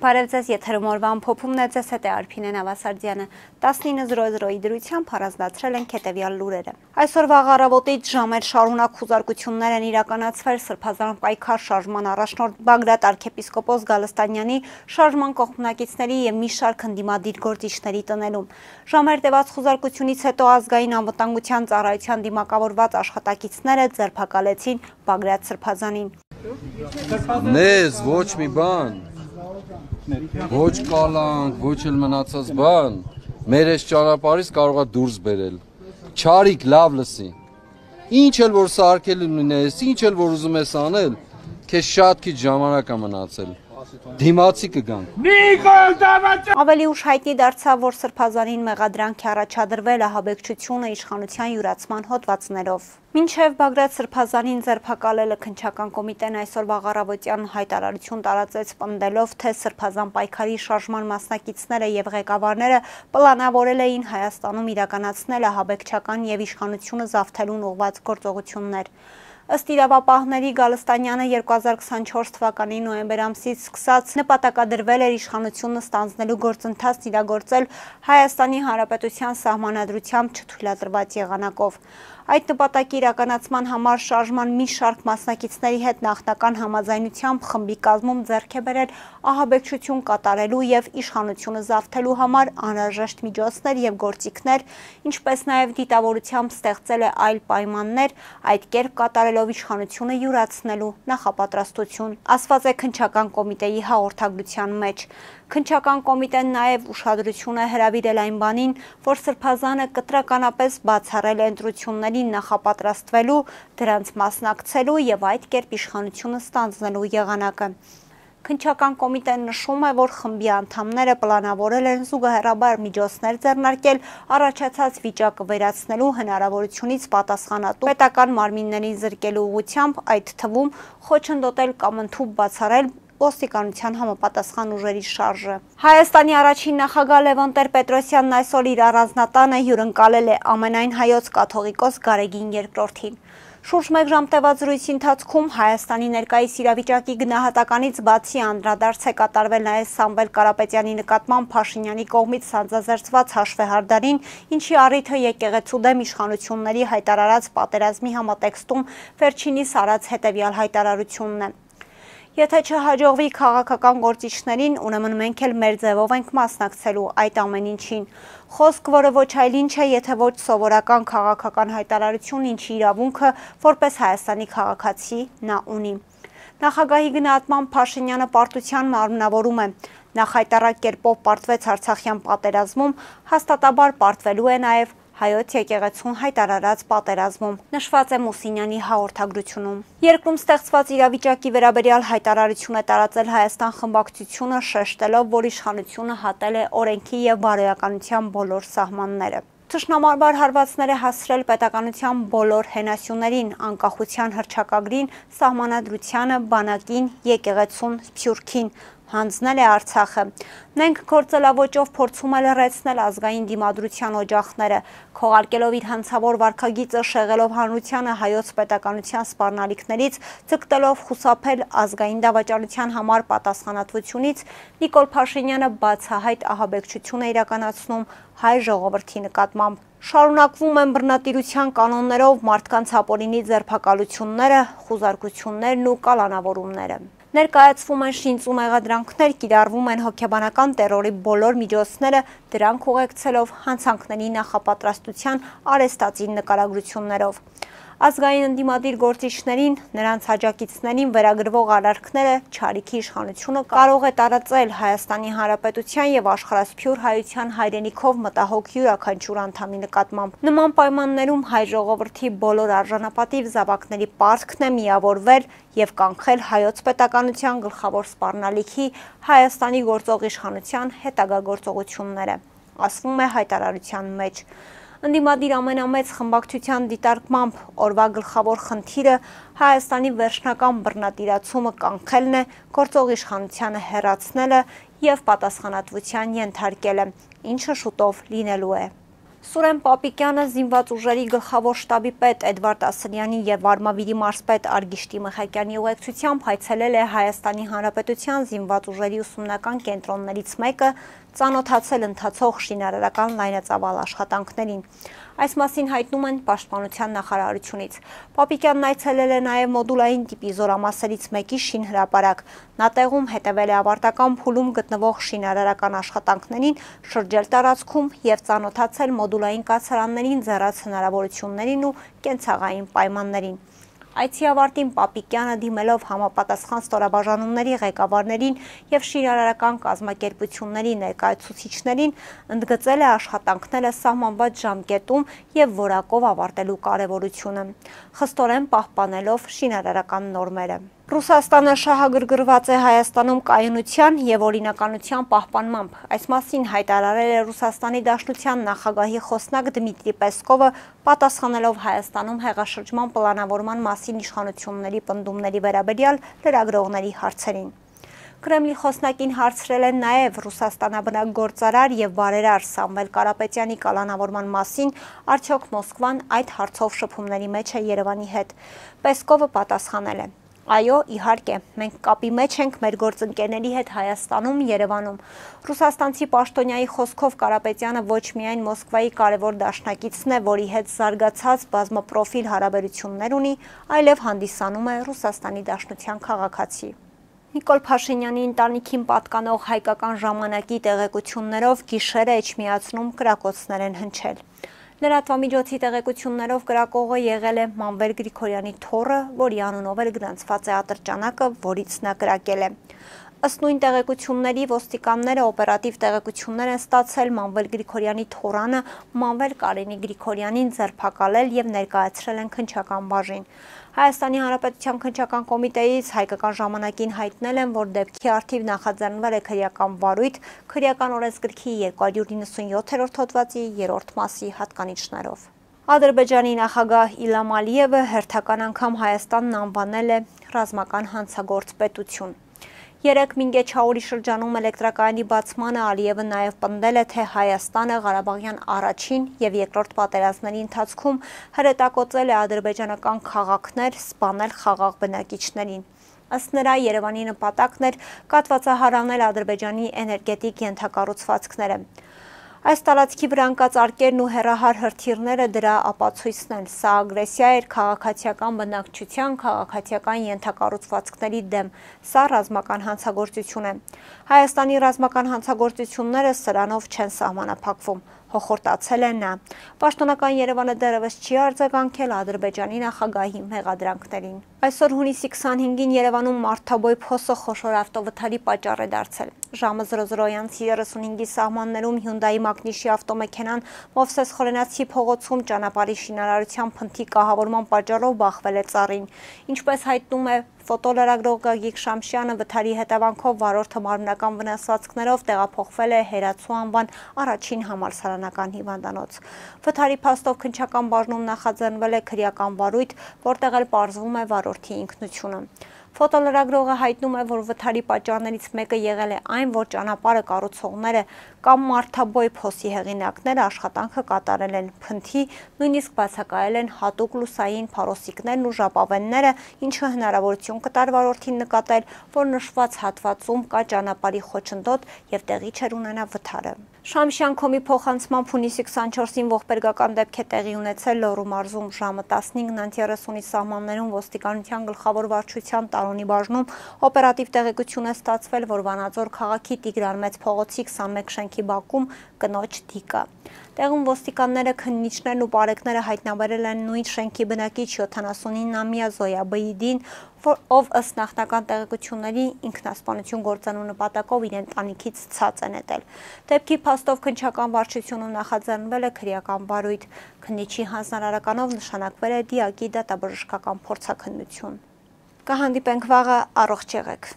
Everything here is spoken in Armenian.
Բարև ձեզ, եթերում օրվա ամփոփումն է, ձեզ հետ է Արփինեն Ավասարդյանը։ 19:00-ի դրությամբ առանձնացրել ենք հետևյալ լուրերը։ Այսօրվա առավոտից ժամեր շարունակ խուզարկություններ են իրականացվել Սրբազան պայքար շարժման առաջնորդ Բագրատ arczepiskopos Գալստանյանի շարժման կողմնակիցների եւ մի շարք ընդդիմադիր գործիչների տներում։ Ժամեր տևած խուզարկությունից հետո ազգային անվտանգության ծառայության դիմակավորված աշխատակիցները ձերբակալեցին Բագրատ Սրբազանին։ Մեզ ոչ մի բան, ոչ կալանք, ոչ էլ մնացած բան, մեր այս ճանապարհից կարող է դուրս բերել։ Չարիք լավ լսի։ Ինչ էլ որ սարքել ունես, ինչ էլ որ ուզում ես անել, քեզ շատ քիչ ժամանակ է մնացել։ Դիմացի կգանք։ Ավելի ուշ հայտնի դարձավ, որ Սրբազանին մեղադրանք է առաջադրվել ահաբեկչությունը իշխանության յուրացման հոդվածներով։ Մինչև Բագրատ Սրբազանին ձերբակալելը քննչական կոմիտեն այսօրվա առավոտյան հայտարարություն տարածեց պնդելով, թե Սրբազան պայքարի շարժման մասնակիցները եւ ղեկավարները պլանավորել էին Հայաստանում իրականացնել ահաբեկչական եւ իշխանությունը զավթելուն ուղղված գործողություններ։ Ըստ իրավապահների Գալստանյանը 2024 թվականի նոյեմբեր ամսից սկսած նպատակադրվել էր իշխանությունը ստանձնելու գործընթացն իրագործել Հայաստանի Հանրապետության սահմանադրությամբ չթույլատրված եղանակով։ Այդ նպատակի իրականացման համար շարժման մի շարք մասնակիցների հետ նախնական համաձայնությամբ խմբի կազմում ձեռք է բերել ահաբեկչություն կատարելու եւ իշխանությունը զավթելու համար անհրաժեշտ միջոցներ եւ գործիքներ, ինչպես նաեւ դիտավորությամբ ստեղծել է այլ պայմաններ, այդ կերպ կատարելով իշխանությունը յուրացնելու նախապատրաստություն, ասված է քննչական կոմիտեի հաղորդագրության մեջ։ Քննչական կոմիտեն նաև ուշադրություն է հրավիրել այն բանին, որ Սրբազանը կտրականապես բացառել է ընտրություններին նախապատրաստվելու, դրանց մասնակցելու եւ այդ կերպ իշխանությունը ստանձնելու եղանակը։ Քննչական կոմիտեն նշում է, որ խմբի անդամները պլանավորել են զուգահեռաբար միջոցներ ձեռնարկել առաջացած վիճակը վերացնելու հնարավորությունից պատասխանատու պետական մարմիններին զրկելու ուղղությամբ, այդ թվում խոչընդոտել կամ ընդհուպ բացառել ոստիկանության համապատասխան ուժերի շարժը։ Հայաստանի առաջին նախագահ Լևոն Տեր-Պետրոսյանն այսօր իր առանձնատանը հյուրընկալել է ամենայն հայոց կաթողիկոս Գարեգին II-ին։ Շուրջ մեկ ժամ տևած զրույցի ընթացքում Հայաստանի ներկայիս իրավիճակի գնահատականից բացի անդրադարձ է կատարվել նաև Սամվել Կարապետյանի նկատմամբ Փաշինյանի կողմից սանձազերծված հաշվեհարդարին, ինչի առիթը եկեղեցու դեմ իշխանությունների հայտարարած պատերազմի համատեքստում վերջինիս արած հետևյալ հայտարարությունն է։ Եթե չհաջողվի քաղաքական գործիչներին, ուրեմն մենք էլ մեր ձևով ենք մասնակցելու այդ ամեն ինչին։ Խոսք, որը ոչ այլ ինչ է, եթե ոչ սովորական քաղաքական հայտարարություն, ինչի իրավունքը որպես Հայաստանի քաղաքացի նա ունի։ Նախագահի գնահատմամբ Փաշինյանը պարտության մարմնավորում է։ Նա հայտարարակ կերպով պարտվեց Արցախյան պատերազմում, հաստատաբար պարտվելու է նաև Հայոց եկեղեցուն հայտարարած պատերազմում, նշված է Մուսինյանի հաղորդագրությունում։ Երկրում ստեղծված իրավիճակի վերաբերյալ հայտարարություն է տարածել Հայաստան խմբակցությունը, շեշտելով, որ իշխանությունը հատել է օրենքի եւ բարոյականության բոլոր սահմանները։ Թշնամաբար հարվածներ է հասցրել պետականության բոլոր հենասյուներին, անկախության հռչակագրին, սահմանադրությանը, բանակին, եկեղեցուն, Սփյուռքին, հանձնել է Արցախը։ Մենք գործելավոճով փորձում է լրացնել ազգային դիմադրության օջախները, քողարկելով իր հանցավոր վարքագիծը, շեղելով հանրությանը հայոց պետականության սպառնալիքներից, ձգտելով խուսափել ազգային դավաճանության համար պատասխանատվությունից, Նիկոլ Փաշինյանը բացահայտ ահաբեկչություն է իրականացնում հայ ժողովրդի նկատմամբ։ Շարունակվում են բռնատիրության կանոններով մարդկանց ապօրինի ձերբակալությունները, խուզարկություններն ու կալանավորումները։ Ներկայացվում են շինծ ու մեղադրանքներ, կիրառվում են հոգեբանական տերորի բոլոր միջոցները, դրանք ուղեկցելով հանցանքների նախապատրաստության արեստածին նկարագրություններով։ Ազգային ընդդիմադիր գործիչներին, նրանց աջակիցներին վերագրվող արարքները չարիքի իշխանությունը կարող է տարածել Հայաստանի Հանրապետության եւ աշխարհասփյուր հայության հայրենիքով մտահոգ յուրաքանչյուր անդամի նկատմամբ։ Նման պայմաններում հայ ժողովրդի բոլոր արժանապատիվ զավակների պարտքն է միավորվել եւ կանխել հայոց պետականության գլխավոր սպառնալիքի Հայաստանի գործող իշխանության հետագա գործողությունները, ասվում է հայտարարության մեջ։ Ընդդիմադիր ամենամեծ խմբակցության դիտարկմամբ օրվա գլխավոր խնդիրը Հայաստանի վերջնական բռնատիրացումը կանխելն է, գործող իշխանությանը հեռացնելը եւ պատասխանատվության ենթարկելը, ինչը շուտով լինելու է։ Սուրեն Պապիկյանը զինված ուժերի գլխավոր շտաբի պետ Էդվարդ Ասլյանի եւ Վարմավիրի մարզպետ Արգիշտի Մխայկյանի ուղեկցությամբ հայցելել է Հայաստանի Հանրապետության զինված ուժերի ուսումնական կենտրոններից մեկը, ծանոթացել ընթացող շինարարական լայնածավալ աշխատանքներին։ Այս մասին հայտնում են Պաշտպանության նախարարությունից։ Պապիկյանն այցելել է նաև մոդուլային տիպի զորամասերից մեկի շինհրապարակ։ Նա տեղում հետևել է ավարտական փուլում գտնվող շինարարական աշխատանքներին, շրջել տարածքում եւ ծանոթացել մոդուլային կացարաններին ձեռած հնարավորություններին ու կենցաղային պայմաններին։ Այցի ավարտին Պապիկյանը դիմելով համապատասխան ստորաբաժանումների ղեկավարներին եւ շինարարական կազմակերպությունների ներկայացուցիչներին ընդգծել է աշխատանքները սահմանված ժամկետում եւ որակով ավարտելու կարեւորությունը, խստորեն պահպանելով շինարարական նորմերը։ Ռուսաստանը շահագրգռված է Հայաստանում կայունության եւ օրինականության պահպանմամբ։ Այս մասին հայտարարել է Ռուսաստանի Դաշնության նախագահի խոսնակ Դմիտրի Պեսկովը, պատասխանելով Հայաստանում հեղաշրջման պլանավորման մասին իշխանությունների պնդումների վերաբերյալ լրագրողների հարցերին։ Կրեմլի խոսնակին հարցրել են նաև Ռուսաստանաբնակ գործարար եւ բարերար Սամվել Կարապետյանի կալանավորման մասին, արդյոք Մոսկվան այդ հարցով շփումների մեջ է Երևանի հետ։ Պեսկովը պատասխանել է. Այո, իհարկե, մենք կապի մեջ ենք մեր գործընկերների հետ Հայաստանում, Երևանում։ Ռուսաստանցի պաշտոնյայի խոսքով Կարապետյանը ոչ միայն Մոսկվայի կարևոր դաշնակիցն է, որի հետ զարգացած բազմապրոֆիլ հարաբերություններ ունի, այլև հանդիսանում է Ռուսաստանի Դաշնության քաղաքացի։ Նիկոլ Փաշինյանի ընտանիքին պատկանող հայկական ժամանակի տեղեկություններով գիշերը Էջմիածնում կրակոցներ են հնչել։ Լրատվամիջոցի տեղեկություններով կրակողը եղել է Մանվել Գրիգորյանի թոռը, որի անունով էլ գրանցված է ատրճանակը, որից նա կրակել է։ Ըստ նույն տեղեկությունների ոստիկանները օպերատիվ տեղեկություններ են ստացել Մանվել Գրիգորյանի թոռանը Մանվել Կարենի Գրիգորյանին ձերբակալել եւ ներկայացրել են քննչական բաժին։ Հայաստանի Հանրապետության քննչական կոմիտեից հայկական ժամանակին հայտնել են, որ դեպքի առթիվ նախաձեռնվել է քրեական վարույթ քրեական օրենսգրքի 297-րդ հոդվածի 3-րդ մասի հատկանիշներով։ Ադրբեջանի նախագահ Իլհամ Ալիևը հերթական անգամ Հայաստանն անվանել է ռազմական հանցագործ պետություն։ Երեկ Մինգեչաուրի շրջանում էլեկտրակայանի բացմանը Ալիևը նաև պնդել է, թե Հայաստանը Ղարաբաղյան առաջին եւ երկրորդ պատերազմների ընթացքում հրետակոծել է ադրբեջանական քաղաքներ, սպանել խաղաղ բնակիչներին։ Ըստ նրա Երևանի նպատակն էր կաթվածահարանել Ադրբեջանի էներգետիկ ենթակառուցվածքները։ Այս տարածքի վրա ընկած արկերն ու հեռահար հրթիռները դրա ապացույցն են։ Սա ագրեսիա էր քաղաքացիական բնակչության, քաղաքացիական ենթակառուցվածքների դեմ։ Սա ռազմական հանցագործություն է։ Հայաստանի ռազմական հանցագործությունները սրանով չեն սահմանափակվում, հոխորտացել է նա։ Պաշտոնական Երևանը դեռևս չի արձագանքել Ադրբեջանի նախագահի մեղադրանքներին։ Այսօր հունիսի 25-ին Երևանում մարդաբոյ փոսը խոշոր ավտովթարի պատճառ է դարձել։ Ժամը 00-ից 35-ի սահմաններում Hyundai Մագնիշի ավտոմեքենան Մովսես Խորենացի փողոցում ճանապարհի շինարարության փնթի կահավորման պատճառով բախվել է ծառին։ Ինչպես հայտնում է ֆոտոլրագրող Գագիկ Շամշյանը, վթարի հետևանքով վարորդը մարմնական վնասվածքներով տեղափոխվել է Հերացու անվան առաջին համալսարանական հիվանդանոց։ Վթարի փաստով քննչական բաժնում նախաձեռնվել է քրեական վարույթ, որտեղ էլ պարզվում է վարորդի ինքնությունը։ Ֆոտոլրագրողը հայտնում է, որ վթարի պատճառներից մեկը եղել է այն, որ ճանապարհը կառուցողները կամ մարդաբոյ փոսի հեղինակները աշխատանքը կատարել են փնթի, նույնիսկ բացակայել են հատուկ լուսային փարոսիկներն ու ժապավենները, ինչը հնարավորություն կտար վարորդին նկատել, որ նշված հատվածում կա ճանապարհի խոչընդոտ եւ տեղի չէր ունենա վթարը։ Շամշյան-Քոմի փոխանցմամբ հունիսի 24-ին ողբերգական դեպք է տեղի ունեցել Լոռու մարզում ժամը 15:30-ի սահմաններում ոստիկանության գլխավոր վարչության Տարոնի բաժնում օպերատիվ տեղեկություն է ստացվել, որ Վանաձոր քաղաքի Տիգրան Մեծ փողոցի 21 շենքի բակում կնոջ դիկա։ Տեղում ոստիկանները, քննիչներն ու բարեկները հայտնաբերել են նույն շենքի բնակիչ 79-ամյա Զոյա Բեյդին, ով ըստ նախնական տեղեկությունների ինքնասպանություն գործելու նպատակով իր ընտանիքից ցած է նետել։ Դեպքի փաստով քննչական վարչությունում նախաձեռնվել է քրեական վարույթ։ Քննիչի հանձնարարականով նշանակվել է դիակի դատաբժշկական փորձաքննություն։ Կհանդիպենք վաղը, առողջ եղեք։